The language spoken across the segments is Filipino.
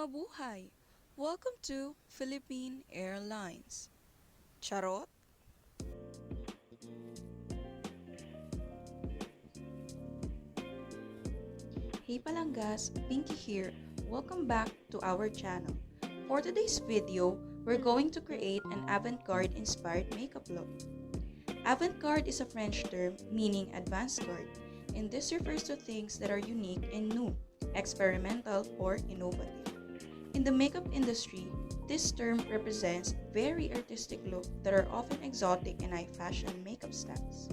Mabuhay! Welcome to Philippine Airlines. Charot? Hey Palanggas, Pinky here. Welcome back to our channel. For today's video, we're going to create an avant-garde inspired makeup look. Avant-garde is a French term meaning advanced-garde, and this refers to things that are unique and new, experimental, or innovative. In the makeup industry, this term represents very artistic looks that are often exotic and high-fashion makeup styles.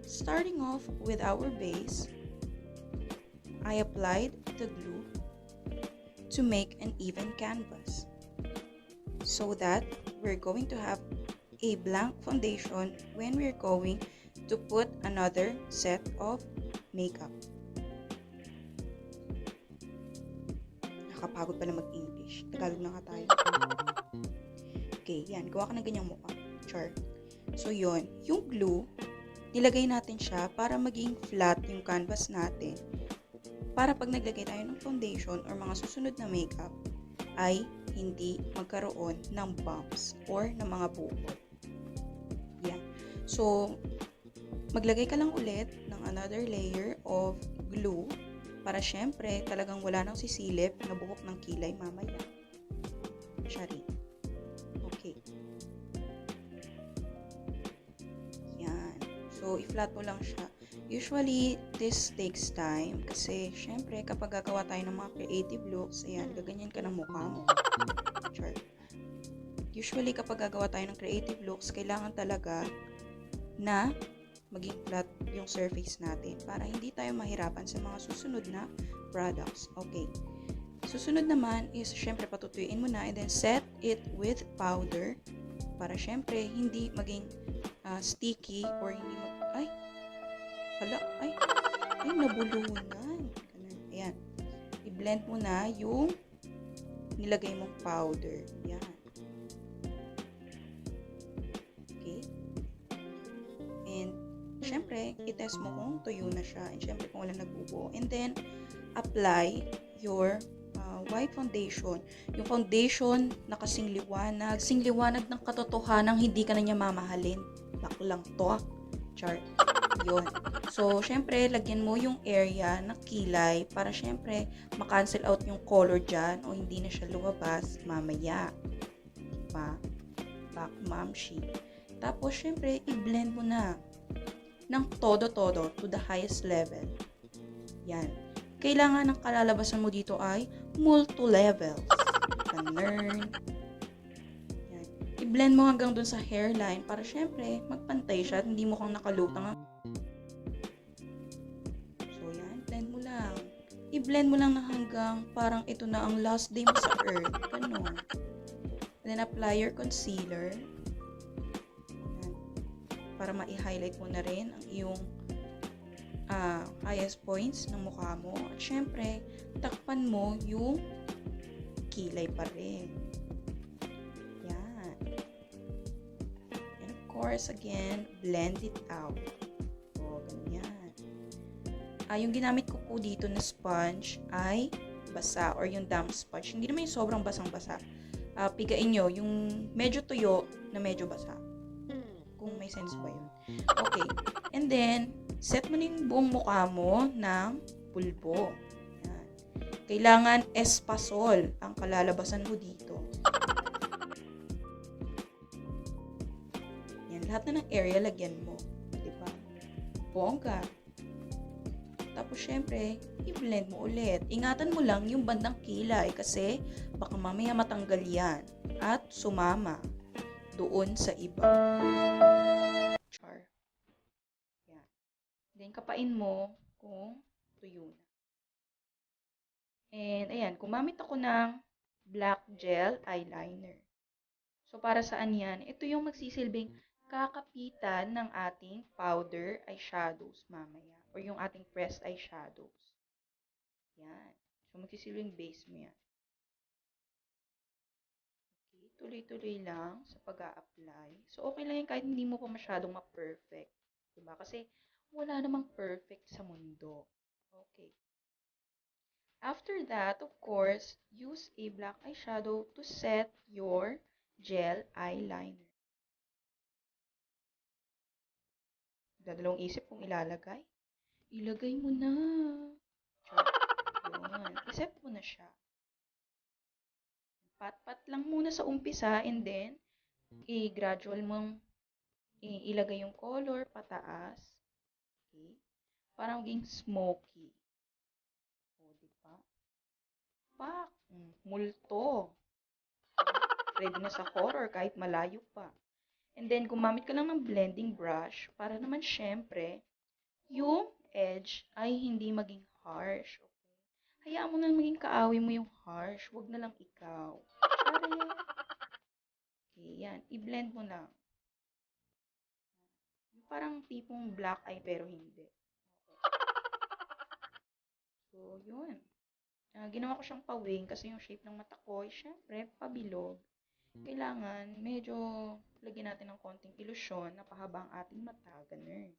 Starting off with our base, I applied the glue to make an even canvas so that we're going to have a blank foundation when we're going to put another set of makeup. Nakapagod pala mag-English. Tagalog na nga tayo. Okay, yan. Gawa ka na ganyang mukha. Char. So, yun. Yung glue, nilagay natin siya para maging flat yung canvas natin. Para pag naglagay tayo ng foundation or mga susunod na makeup, ay hindi magkaroon ng bumps or ng mga bukol. Yan. So, maglagay ka lang ulit ng another layer of glue para syempre talagang wala nang sisilip na buhok ng kilay mamaya. Shari. Okay. Yan. So, i-flat mo lang siya. Usually, this takes time kasi syempre kapag gagawa tayo ng mga creative looks, ayan, gaganyan ka ng mukha mo. Sure. Usually, kapag gagawa tayo ng creative looks, kailangan talaga na maging flat yung surface natin para hindi tayo mahirapan sa mga susunod na products. Okay. Susunod naman is syempre patutuyuin mo na and then set it with powder para syempre hindi maging sticky or hindi nabulunan. Ganun. Ayan. I-blend mo na yung nilagay mong powder. Yan. Okay. And syempre, i-test mo kung tuyo na siya. And syempre, kung wala nagbubuo. And then, apply your white foundation. Yung foundation na kasing liwanag ng katotohanang hindi ka na niya mamahalin. Baklang to. Chart. Yun. So, syempre, lagyan mo yung area na kilay para syempre, makancel out yung color dyan o hindi na siya lumabas mamaya. Diba? Back mamshi. Tapos, syempre, i-blend mo na ng todo-todo to the highest level. Yan. Kailangan ng kalalabasan mo dito ay multi-levels. Ganun. Yan. I-blend mo hanggang dun sa hairline para syempre, magpantay siya at hindi mo kang nakalutang. So, yan. Blend mo lang. I-blend mo lang na hanggang parang ito na ang last day mo sa earth. Ganun. Then, apply your concealer. Para ma-highlight mo na rin ang iyong highest points ng mukha mo. At syempre, takpan mo yung kilay pa rin. Yan. And of course, again, blend it out. O, ganyan. Yung ginamit ko po dito na sponge ay basa or yung damp sponge. Hindi naman yung sobrang basang-basa. Pigain nyo yung medyo tuyo na medyo basa. Kung may sense ba yun. Okay. And then, set mo na yung buong mukha mo ng pulbo. Yan. Kailangan espasol ang kalalabasan mo dito. Yan. Lahat na ng area, lagyan mo. Diba? Bongga. Tapos, syempre, i-blend mo ulit. Ingatan mo lang yung bandang kilay kasi baka mamaya matanggal yan at sumama doon sa iba. Char. Yan. Then, kapain mo kung tuyo na. And, ayan, gumamit ako ng black gel eyeliner. So, para saan yan? Ito yung magsisilbing kakapitan ng ating powder eyeshadows mamaya. Or yung ating pressed eyeshadows. Yan. So, magsisilbing base mo yan. Tuloy-tuloy lang sa pag-a-apply. So, okay lang yun kahit hindi mo pa masyadong ma-perfect. Diba? Kasi, wala namang perfect sa mundo. Okay. After that, of course, use a black eyeshadow to set your gel eyeliner. Dadalawang isip kung ilalagay. Ilagay mo na. Char. Yun. Iset mo na siya. Pat-pat lang muna sa umpisa and then, i-gradual mong ilagay yung color pataas. Okay? Para maging smoky. O, diba? Pak! Multo. Ready na sa horror kahit malayo pa. And then, gumamit ka lang ng blending brush para naman syempre, yung edge ay hindi maging harsh. Okay? Hayaan mo na maging kaaway mo yung harsh. Huwag na lang ikaw. Charing. Okay, yan. I-blend mo lang. Yung parang tipong black eye pero hindi. So, yun. Ginawa ko siyang pawing kasi yung shape ng mata ko ay syempre pabilog. Kailangan medyo lagyan natin ng konting ilusyon na pahaba ang ating mata. Ganun.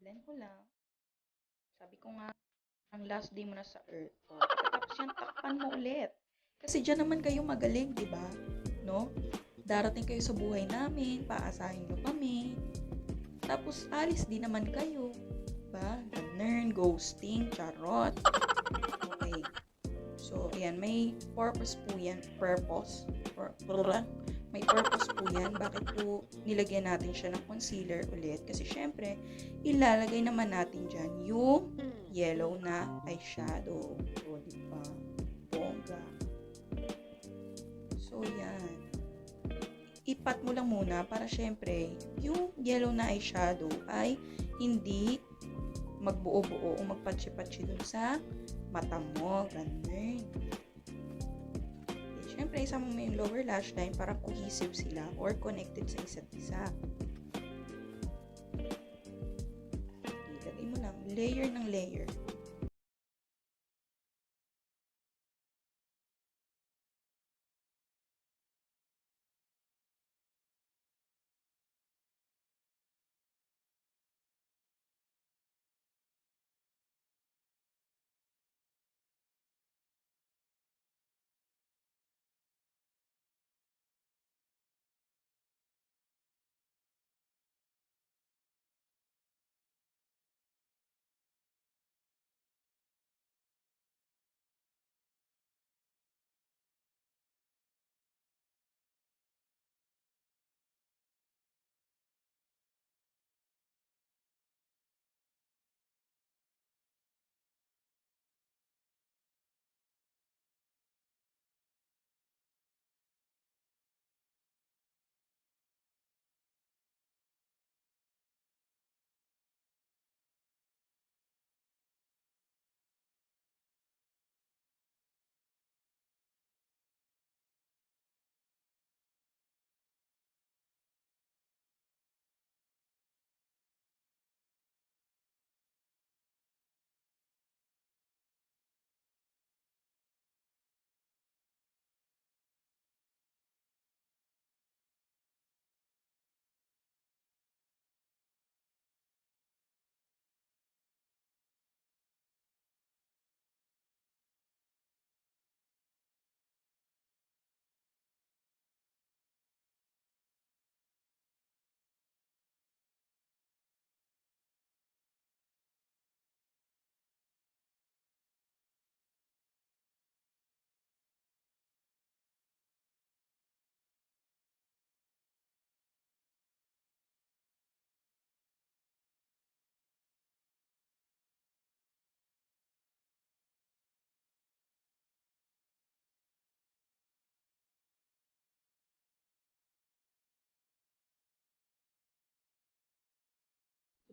Blend ko lang. Sabi ko nga, ang last day mo na sa earth. O, pagkatapos yan, takpan mo ulit. Kasi dyan naman kayo magaling, di ba? No? Darating kayo sa buhay namin, paasahin nyo kami. Tapos, alis din naman kayo. Diba? Ganun, ghosting, charot. Okay. So, ayan, may purpose po yan. May purpose po yan. Bakit po nilagyan natin siya ng concealer ulit? Kasi syempre, ilalagay naman natin dyan yung yellow na eyeshadow. O, diba? Bongga. So, yan. Ipat mo lang muna para syempre, yung yellow na eyeshadow ay hindi magbuo-buo o magpatsi-patsi dun sa mata mo. Ganun. Siyempre, isama mo yung lower lash line para cohesive sila or connected sa isa't isa. Ilagay mo lang, layer ng layer.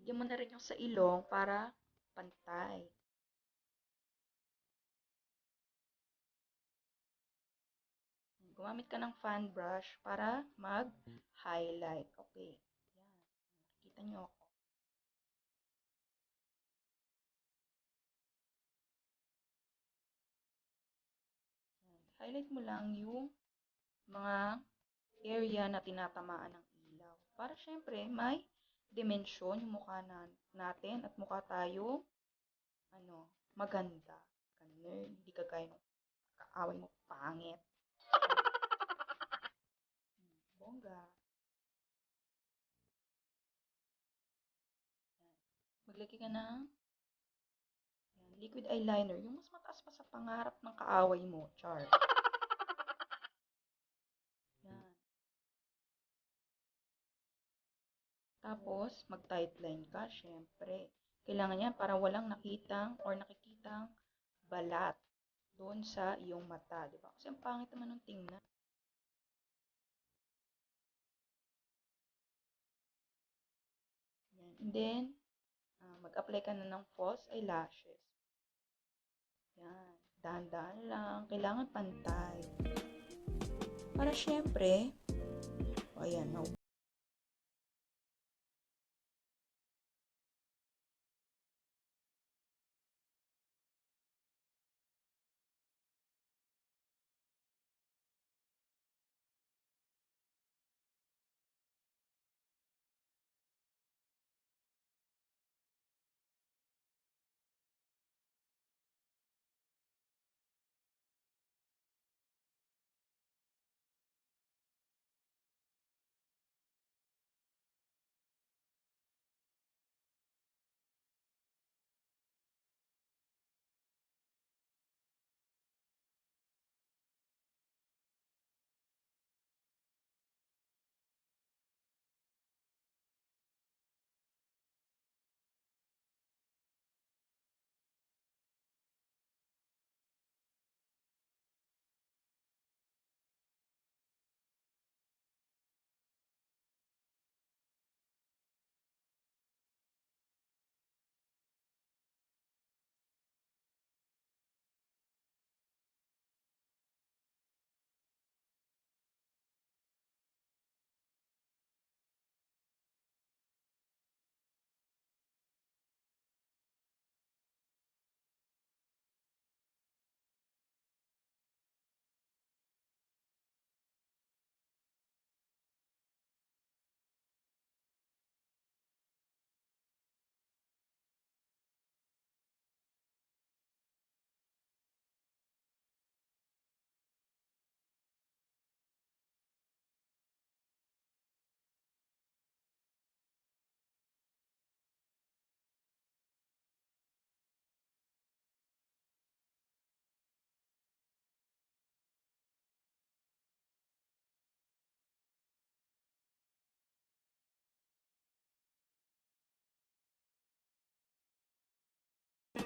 Lagyan mo na rin yung sa ilong para pantay. Gumamit ka ng fan brush para mag-highlight. Okay. Yan. Kita nyo ako. Yan. Highlight mo lang yung mga area na tinatamaan ng ilaw. Para syempre, may dimensyon yung natin at mukha tayo, maganda. Ganun, hindi kagaya ng kaaway mo pangit. Bongga. Maglagay ka ng liquid eyeliner, yung mas mataas pa sa pangarap ng kaaway mo, char. Yan. Tapos, mag-tight line ka, syempre. Kailangan yan para walang nakikitang balat doon sa iyong mata, di ba? Kasi ang pangit naman ng tingnan. Yan. And then, mag-apply ka na ng false eyelashes. Yan. Dahan-dahan lang. Kailangan pantay. Para syempre, ayan,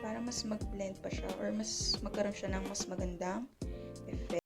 para mas mag-blend pa siya or mas magkaroon siya ng mas magandang effect.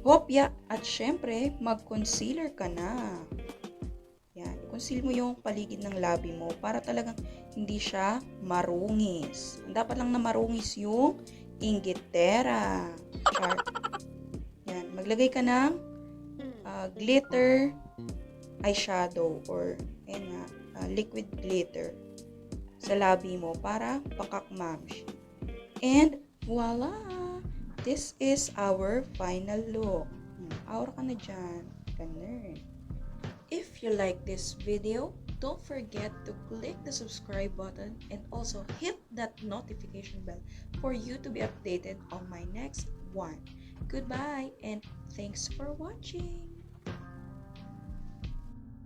hopya, at syempre, mag-concealer ka na. Yan, conceal mo yung paligid ng labi mo para talagang hindi siya marungis. Dapat lang na marungis yung inggitera. Char. Yan, maglagay ka ng glitter eyeshadow or liquid glitter sa labi mo para pakakmamshi. And voila! This is our final look. Aura ka na dyan. Ganun. If you like this video, don't forget to click the subscribe button and also hit that notification bell for you to be updated on my next one. Goodbye and thanks for watching.